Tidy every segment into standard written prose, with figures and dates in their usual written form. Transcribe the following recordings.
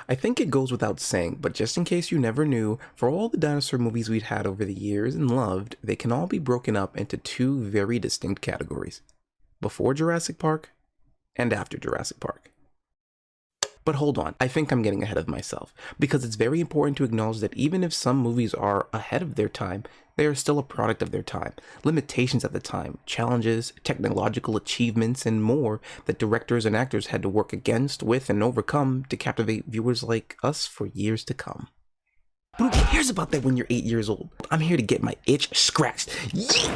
I think it goes without saying, but just in case you never knew, for all the dinosaur movies we've had over the years and loved, they can all be broken up into two very distinct categories. Before Jurassic Park and after Jurassic Park. But hold on, I think I'm getting ahead of myself, because it's very important to acknowledge that even if some movies are ahead of their time, they are still a product of their time. Limitations at the time, challenges, technological achievements, and more that directors and actors had to work against, with, and overcome to captivate viewers like us for years to come. But who cares about that when you're 8 years old? I'm here to get my itch scratched. Yeah!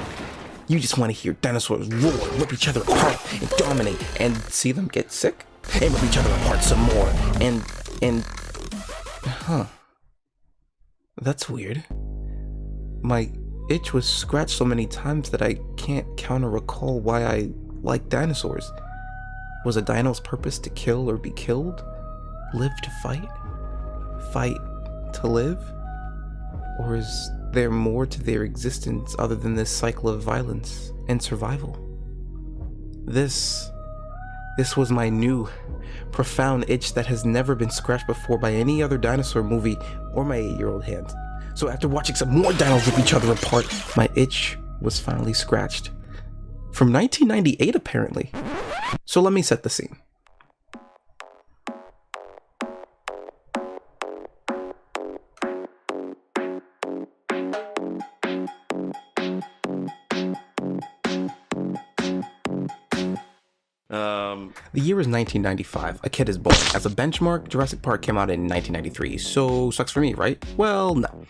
You just want to hear dinosaurs roar, rip each other apart, and dominate, and see them get sick? And rip each other apart some more, That's weird. My itch was scratched so many times that I can't counter-recall why I like dinosaurs. Was a dino's purpose to kill or be killed? Live to fight? Fight to live? Or is there more to their existence other than this cycle of violence and survival? This was my new, profound itch that has never been scratched before by any other dinosaur movie or my 8-year-old hands. So after watching some more dinos rip each other apart, my itch was finally scratched. From 1998, apparently. So let me set the scene. The year is 1995. A kid is born. As a benchmark, Jurassic Park came out in 1993, so sucks for me, right? Well, no.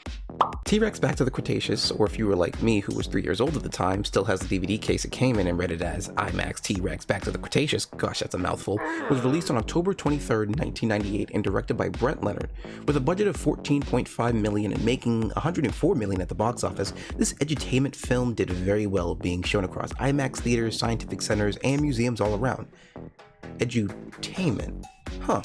T-Rex Back to the Cretaceous, or if you were like me who was 3 years old at the time, still has the DVD case it came in and read it as IMAX T-Rex Back to the Cretaceous, gosh that's a mouthful, was released on October 23rd, 1998 and directed by Brent Leonard. With a budget of $14.5 million and making $104 million at the box office, this edutainment film did very well being shown across IMAX theaters, scientific centers, and museums all around. Edutainment. Huh.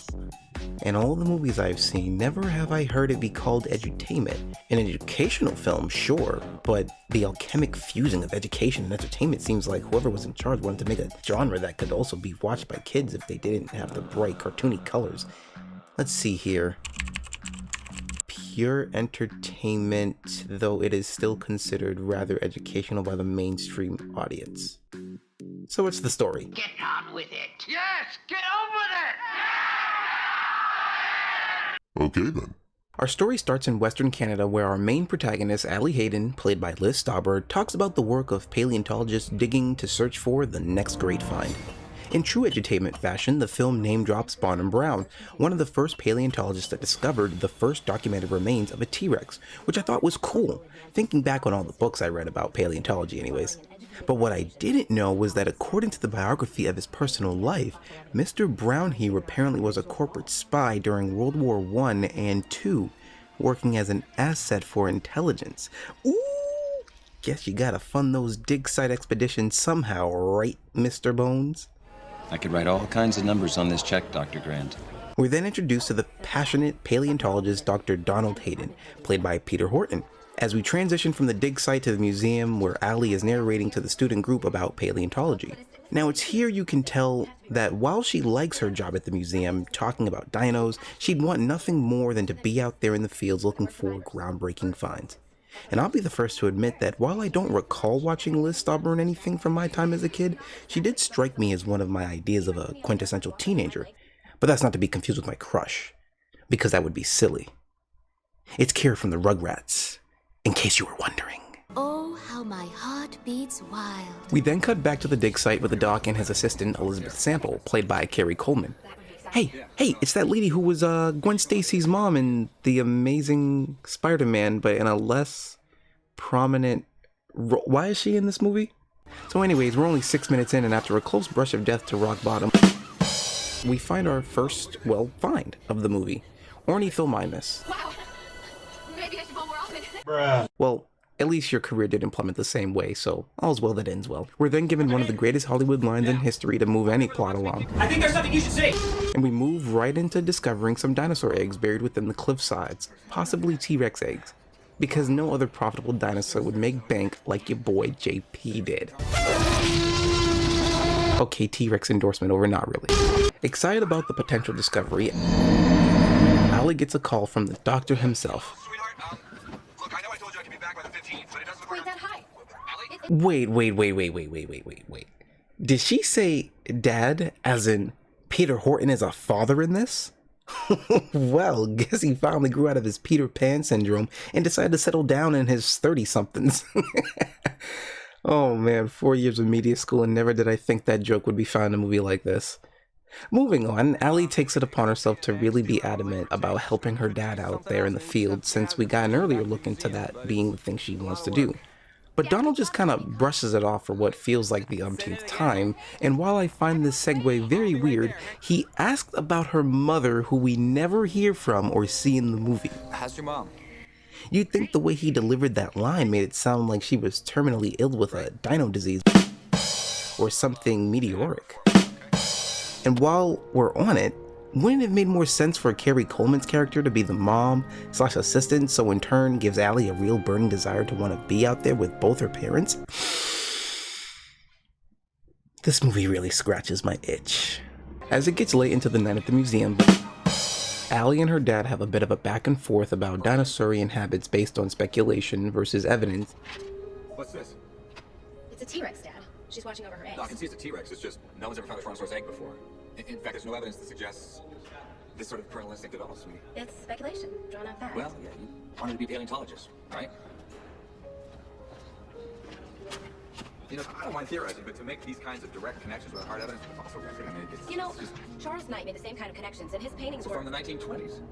In all the movies I've seen, never have I heard it be called edutainment. An educational film, sure, but the alchemic fusing of education and entertainment seems like whoever was in charge wanted to make a genre that could also be watched by kids if they didn't have the bright, cartoony colors. Let's see here. Pure entertainment, though it is still considered rather educational by the mainstream audience. So what's the story? Get on with it. Yes, get on with it. Okay then. Our story starts in Western Canada, where our main protagonist, Allie Hayden, played by Liz Stauber, talks about the work of paleontologists digging to search for the next great find. In true edutainment fashion, the film name drops Barnum Brown, one of the first paleontologists that discovered the first documented remains of a T-Rex, which I thought was cool, thinking back on all the books I read about paleontology anyways. But what I didn't know was that according to the biography of his personal life, Mr. Brown here apparently was a corporate spy during World War I and II, working as an asset for intelligence. Ooh! Guess you gotta fund those dig site expeditions somehow, right, Mr. Bones? I could write all kinds of numbers on this check, Dr. Grant. We're then introduced to the passionate paleontologist Dr. Donald Hayden, played by Peter Horton, as we transition from the dig site to the museum where Allie is narrating to the student group about paleontology. Now it's here you can tell that while she likes her job at the museum, talking about dinos, she'd want nothing more than to be out there in the fields looking for groundbreaking finds. And I'll be the first to admit that while I don't recall watching Liz Stauber in anything from my time as a kid, she did strike me as one of my ideas of a quintessential teenager. But that's not to be confused with my crush, because that would be silly. It's Kira from the Rugrats, in case you were wondering. Oh, how my heart beats wild. We then cut back to the dig site with the doc and his assistant, Elizabeth Sample, played by Carrie Coleman. Hey, it's that lady who was Gwen Stacy's mom in The Amazing Spider-Man, but in a less prominent role. Why is she in this movie? So anyways, we're only 6 minutes in, and after a close brush of death to rock bottom, we find our first, find of the movie. Ornithomimimus. Wow. Maybe I should go more often. Bruh. Well, at least your career didn't plummet the same way, so all's well that ends well. We're then given one of the greatest Hollywood lines in history to move any plot along. I think there's something you should see. And we move right into discovering some dinosaur eggs buried within the cliff sides, possibly T-Rex eggs, because no other profitable dinosaur would make bank like your boy JP did. Okay, T-Rex endorsement over, not really. Excited about the potential discovery, Allie gets a call from the doctor himself. Sweetheart, look, I know I told you I could be back by the 15th, but it doesn't look Wait, that high. Wait. Did she say dad as in Peter Horton is a father in this? Well, guess he finally grew out of his Peter Pan syndrome and decided to settle down in his 30-somethings. Oh man, 4 years of media school and never did I think that joke would be found in a movie like this. Moving on, Allie takes it upon herself to really be adamant about helping her dad out there in the field since we got an earlier look into that being the thing she wants to do. But Donald just kind of brushes it off for what feels like the umpteenth time, and while I find this segue very weird, he asked about her mother who we never hear from or see in the movie. How's your mom? You'd think the way he delivered that line made it sound like she was terminally ill with a dino disease or something meteoric. And while we're on it, wouldn't it have made more sense for Carrie Coleman's character to be the mom/assistant, so in turn gives Allie a real burning desire to want to be out there with both her parents? This movie really scratches my itch. As it gets late into the night at the museum, Allie and her dad have a bit of a back and forth about dinosaurian habits based on speculation versus evidence. What's this? It's a T-Rex, Dad. She's watching over her eggs. No, I can see it's a T-Rex. It's just no one's ever found a Tyrannosaurus egg before. In fact, there's no evidence that suggests this sort of parental instinct develops, sweetie. It's speculation, drawn out facts. Well, yeah, you wanted to be a paleontologist, right? You know, I don't mind theorizing, but to make these kinds of direct connections with hard evidence is also record. I mean, it's just Charles Knight made the same kind of connections, and his paintings were from the 1920s.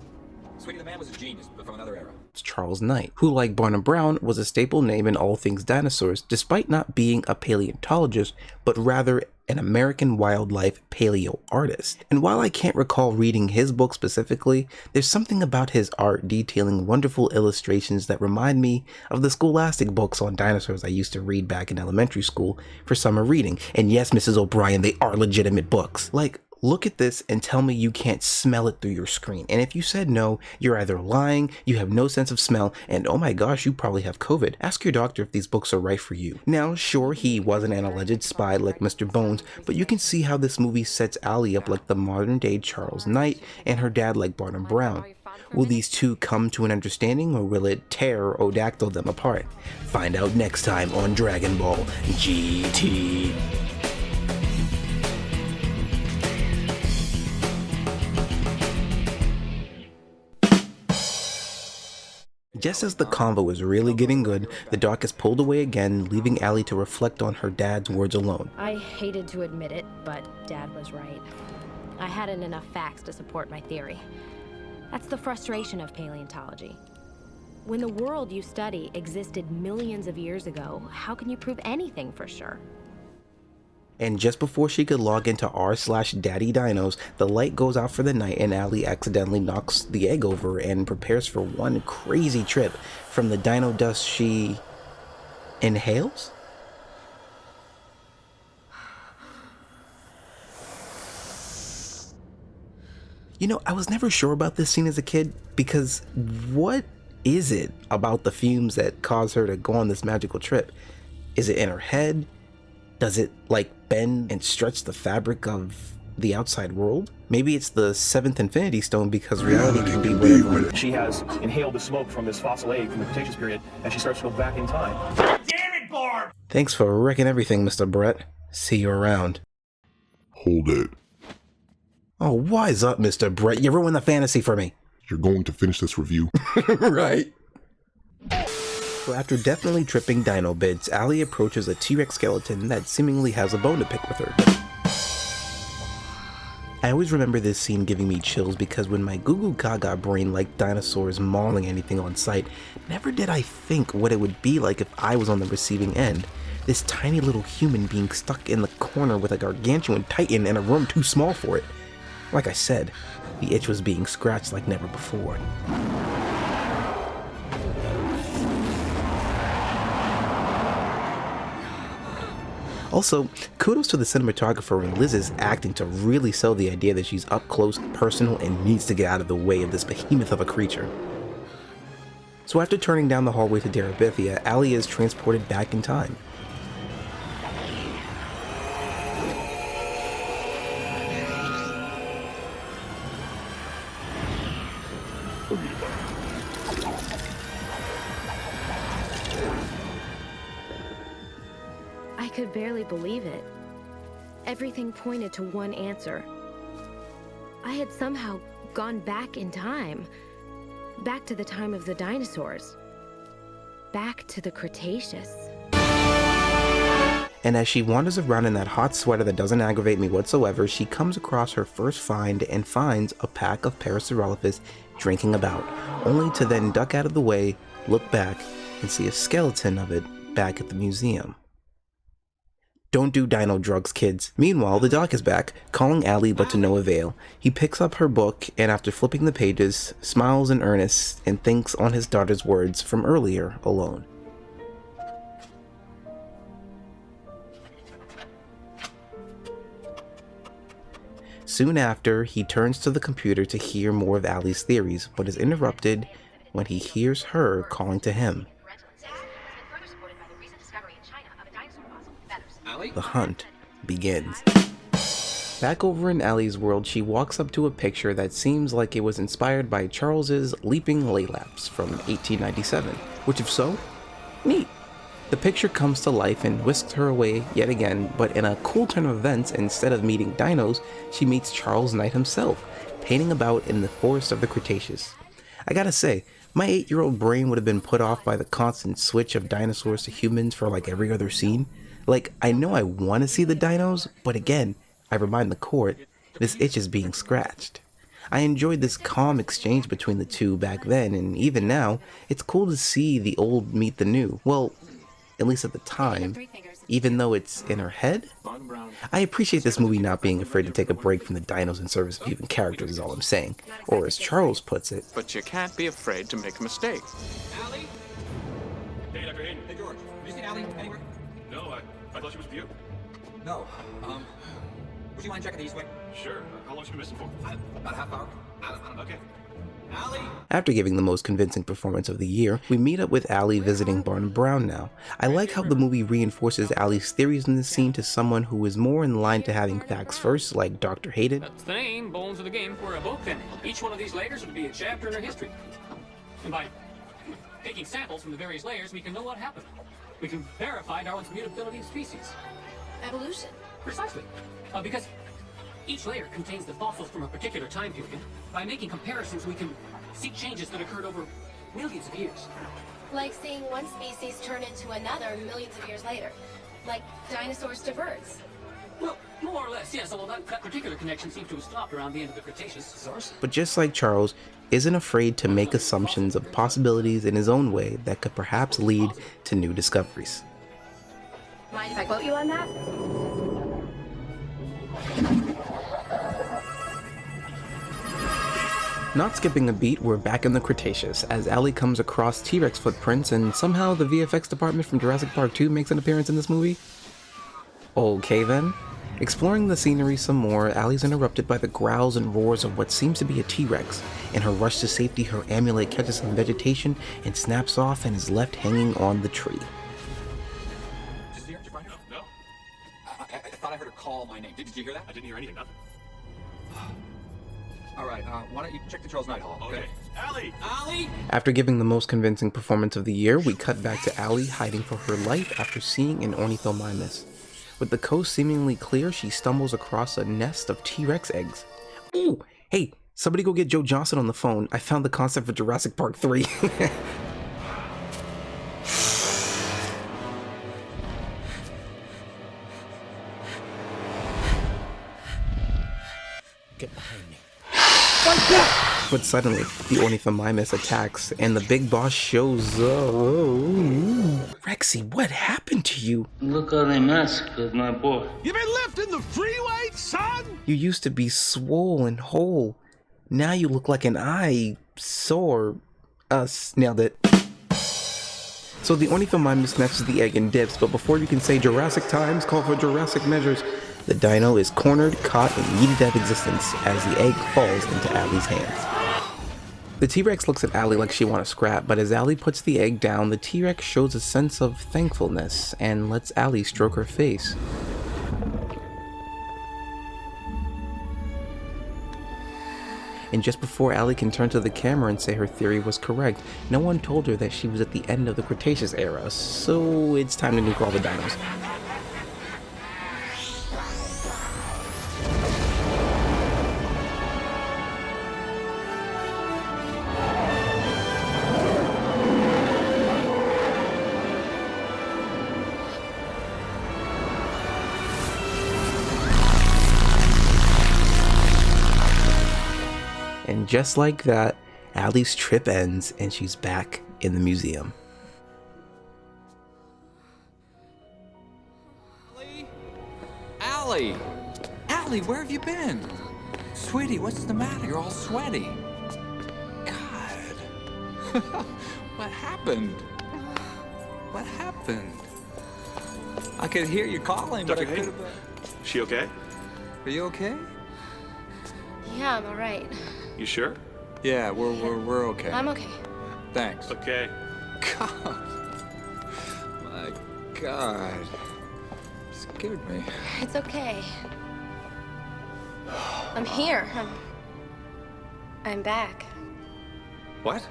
Sweetie, the man was a genius, but from another era. It's Charles Knight, who, like Barnum Brown, was a staple name in all things dinosaurs, despite not being a paleontologist, but rather an American wildlife paleo artist. And while I can't recall reading his book specifically, there's something about his art detailing wonderful illustrations that remind me of the scholastic books on dinosaurs I used to read back in elementary school for summer reading. And yes, Mrs. O'Brien, they are legitimate books. Like, look at this and tell me you can't smell it through your screen. And if you said no, you're either lying, you have no sense of smell, and oh my gosh, you probably have COVID. Ask your doctor if these books are right for you. Now, sure, he wasn't an alleged spy like Mr. Bones, but you can see how this movie sets Allie up like the modern day Charles Knight and her dad like Barnum Brown. Will these two come to an understanding, or will it tear or dactyl them apart? Find out next time on Dragon Ball GT. Just as the convo is really getting good, the doc is pulled away again, leaving Allie to reflect on her dad's words alone. I hated to admit it, but Dad was right. I hadn't enough facts to support my theory. That's the frustration of paleontology. When the world you study existed millions of years ago, how can you prove anything for sure? And just before she could log into r/Daddy Dinos, the light goes out for the night and Allie accidentally knocks the egg over and prepares for one crazy trip from the dino dust she inhales? You know, I was never sure about this scene as a kid, because what is it about the fumes that cause her to go on this magical trip? Is it in her head? Does it, like, bend and stretch the fabric of the outside world? Maybe it's the seventh Infinity Stone, because reality can be whatever. She has inhaled the smoke from this fossil egg from the Cretaceous period, and she starts to go back in time. Damn it, Barb! Thanks for wrecking everything, Mr. Brett. See you around. Hold it. Oh, wise up, Mr. Brett. You ruined the fantasy for me. You're going to finish this review? Right. So after definitely tripping dino bits, Allie approaches a T-Rex skeleton that seemingly has a bone to pick with her. I always remember this scene giving me chills because when my goo goo gaga brain liked dinosaurs mauling anything on sight, never did I think what it would be like if I was on the receiving end. This tiny little human being stuck in the corner with a gargantuan titan in a room too small for it. Like I said, the itch was being scratched like never before. Also, kudos to the cinematographer and Liz's acting to really sell the idea that she's up close, personal, and needs to get out of the way of this behemoth of a creature. So after turning down the hallway to Terabithia, Allie is transported back in time. I could barely believe it. Everything pointed to one answer. I had somehow gone back in time. Back to the time of the dinosaurs. Back to the Cretaceous. And as she wanders around in that hot sweater that doesn't aggravate me whatsoever, she comes across her first find and finds a pack of Parasaurolophus drinking about, only to then duck out of the way, look back, and see a skeleton of it back at the museum. Don't do dino drugs, kids. Meanwhile, the doc is back, calling Allie but to no avail. He picks up her book and after flipping the pages, smiles in earnest and thinks on his daughter's words from earlier alone. Soon after, he turns to the computer to hear more of Allie's theories, but is interrupted when he hears her calling to him. The hunt begins. Back over in Allie's world, she walks up to a picture that seems like it was inspired by Charles's Leaping Laylaps from 1897, which if so, neat. The picture comes to life and whisks her away yet again, but in a cool turn of events, instead of meeting dinos, she meets Charles Knight himself, painting about in the forest of the Cretaceous. I gotta say, my 8-year-old brain would have been put off by the constant switch of dinosaurs to humans for like every other scene. Like, I know I want to see the dinos, but again, I remind the court, this itch is being scratched. I enjoyed this calm exchange between the two back then, and even now, it's cool to see the old meet the new. Well, at least at the time, even though it's in her head. I appreciate this movie not being afraid to take a break from the dinos in service of human characters is all I'm saying. Or as Charles puts it, but you can't be afraid to make a mistake. Allie? Hey, Dr. Hayden. Hey, George. Have you seen Allie anywhere? No, I thought she was with you. No. Would you mind checking the east wing? Sure. How long has she been missing for? About a half hour. I don't know. Okay. Allie? after giving the most convincing performance of the year, we meet up with Allie visiting Barnum Brown now. I like how the movie reinforces Allie's theories in this scene to someone who is more in line to having facts first, like Dr. Hayden. That's the name, bones of the game, for a book then. Each one of these layers would be a chapter in our history. And by taking samples from the various layers, we can know what happened. We can verify Darwin's mutability of species. Evolution. Precisely. Because each layer contains the fossils from a particular time period. By making comparisons, we can see changes that occurred over millions of years. Like seeing one species turn into another millions of years later. Like dinosaurs to birds. Well, more or less, yes, although that particular connection seems to have stopped around the end of the Cretaceous. But just like Charles, isn't afraid to make assumptions of possibilities in his own way that could perhaps lead to new discoveries. Mind if I quote you on that? Not skipping a beat, we're back in the Cretaceous as Allie comes across T-Rex footprints and somehow the VFX department from Jurassic Park 2 makes an appearance in this movie? Okay then. Exploring the scenery some more, Allie's interrupted by the growls and roars of what seems to be a T-Rex. In her rush to safety, her amulet catches some vegetation and snaps off and is left hanging on the tree. Did you find her? No, I thought I heard her call my name. Did you hear that? I didn't hear anything, nothing. All right, why don't you check the Charles Knight Hall, Okay. Allie! Allie! After giving the most convincing performance of the year, we cut back to Allie hiding for her life after seeing an ornithomimus. With the coast seemingly clear, she stumbles across a nest of T-Rex eggs. Ooh! Hey, somebody go get Joe Johnson on the phone. I found the concept for Jurassic Park 3. Get behind me. But suddenly, the ornithomimus attacks, and the big boss shows up. Rexy, what happened to you? Look how they mess with my boy. You been lifting the free weight, son? You used to be swole and whole. Now you look like an eyesore. Nailed it. So the ornithomimus snatches the egg and dips, but before you can say Jurassic times, call for Jurassic measures. The dino is cornered, caught, and yeeted out of existence as the egg falls into Allie's hands. The T-Rex looks at Allie like she wants to scrap, but as Allie puts the egg down, the T-Rex shows a sense of thankfulness and lets Allie stroke her face. And just before Allie can turn to the camera and say her theory was correct, no one told her that she was at the end of the Cretaceous era, so it's time to nuke all the dinos. And just like that, Allie's trip ends and she's back in the museum. Allie! Allie, where have you been? Sweetie, what's the matter? You're all sweaty. God. What happened? What happened? I could hear you calling, but I could have... She okay? Are you okay? Yeah, I'm alright. You sure? Yeah, we're okay. I'm okay. Thanks. Okay. God. My God. Scared me. It's okay. I'm here. I'm back. What?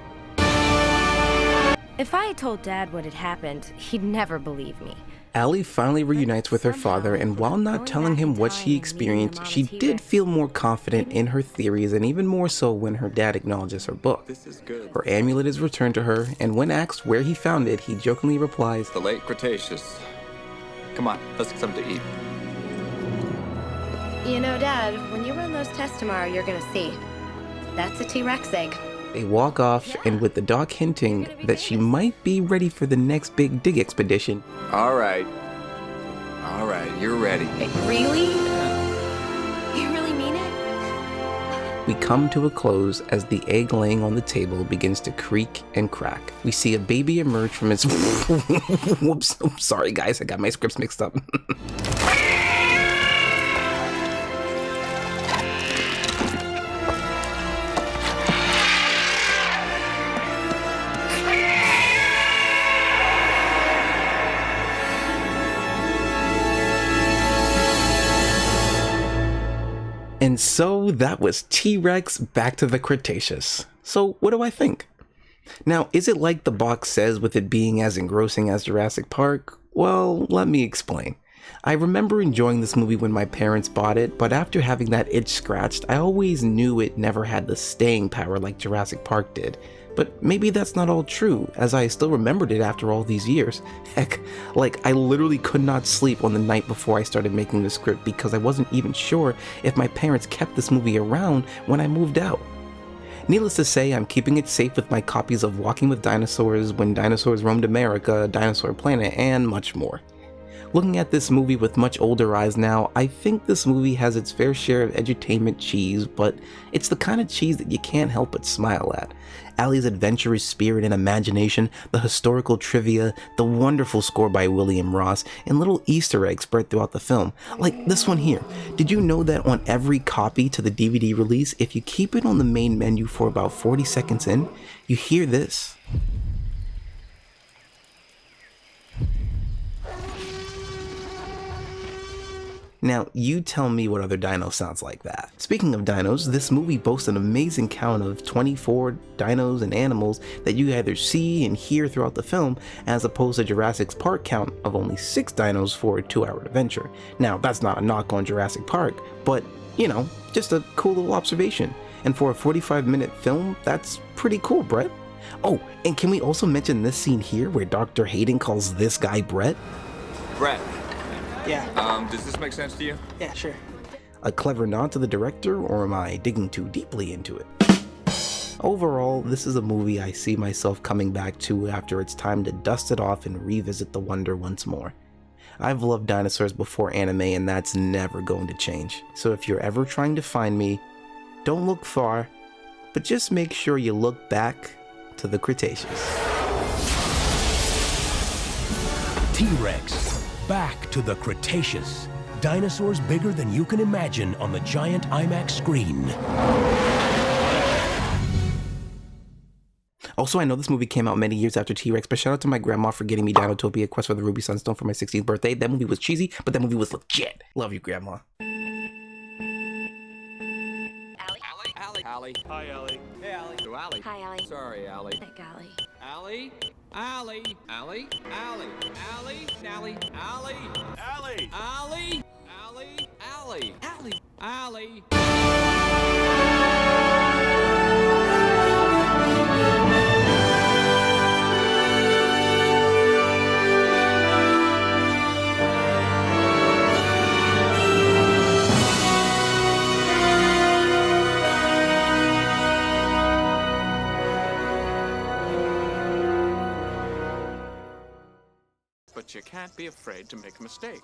If I had told Dad what had happened, he'd never believe me. Allie finally reunites with her father, and while not telling him what she experienced, she did feel more confident in her theories, and even more so when her dad acknowledges her book. This is good. Her amulet is returned to her, and when asked where he found it, he jokingly replies, The late Cretaceous. Come on, let's get something to eat. You know, Dad, when you run those tests tomorrow, you're gonna see. That's a T-Rex egg. They walk off, and with the doc hinting that she might be ready for the next big dig expedition. All right, you're ready. Really? You really mean it? We come to a close as the egg laying on the table begins to creak and crack. We see a baby emerge from its... Whoops, I'm sorry guys, I got my scripts mixed up. And so that was T-Rex back to the Cretaceous. So what do I think? Now, is it like the box says with it being as engrossing as Jurassic Park? Well, let me explain. I remember enjoying this movie when my parents bought it, but after having that itch scratched, I always knew it never had the staying power like Jurassic Park did. But maybe that's not all true, as I still remembered it after all these years. Heck, like I literally could not sleep on the night before I started making the script because I wasn't even sure if my parents kept this movie around when I moved out. Needless to say, I'm keeping it safe with my copies of Walking with Dinosaurs, When Dinosaurs Roamed America, Dinosaur Planet, and much more. Looking at this movie with much older eyes now, I think this movie has its fair share of edutainment cheese, but it's the kind of cheese that you can't help but smile at. Allie's adventurous spirit and imagination, the historical trivia, the wonderful score by William Ross, and little Easter eggs spread throughout the film. Like this one here. Did you know that on every copy to the DVD release, if you keep it on the main menu for about 40 seconds in, you hear this? Now, you tell me what other dino sounds like that. Speaking of dinos, this movie boasts an amazing count of 24 dinos and animals that you either see and hear throughout the film, as opposed to Jurassic Park count of only 6 dinos for a 2-hour adventure. Now, that's not a knock on Jurassic Park, but, you know, just a cool little observation. And for a 45-minute film, that's pretty cool, Brett. Oh, and can we also mention this scene here where Dr. Hayden calls this guy Brett? Brett. Yeah. Does this make sense to you? Yeah, sure. A clever nod to the director, or am I digging too deeply into it? Overall, this is a movie I see myself coming back to after it's time to dust it off and revisit the wonder once more. I've loved dinosaurs before anime, and that's never going to change. So if you're ever trying to find me, don't look far, but just make sure you look back to the Cretaceous. T-Rex, back to the Cretaceous. Dinosaurs bigger than you can imagine on the giant IMAX screen. Also, I know this movie came out many years after T-Rex, but shout out to my grandma for getting me Dinotopia Quest for the Ruby Sunstone for my 16th birthday. That movie was cheesy, but that movie was legit. Love you, Grandma. Allie. Allie. Hi, Allie. Hey, Allie. To Allie. Hi, Allie. Sorry, Allie. Nick, Allie. Allie. Allie. Allie. Allie. Allie. Allie. Allie. Allie! Allie. Allie. Allie. Allie. Allie. But you can't be afraid to make a mistake.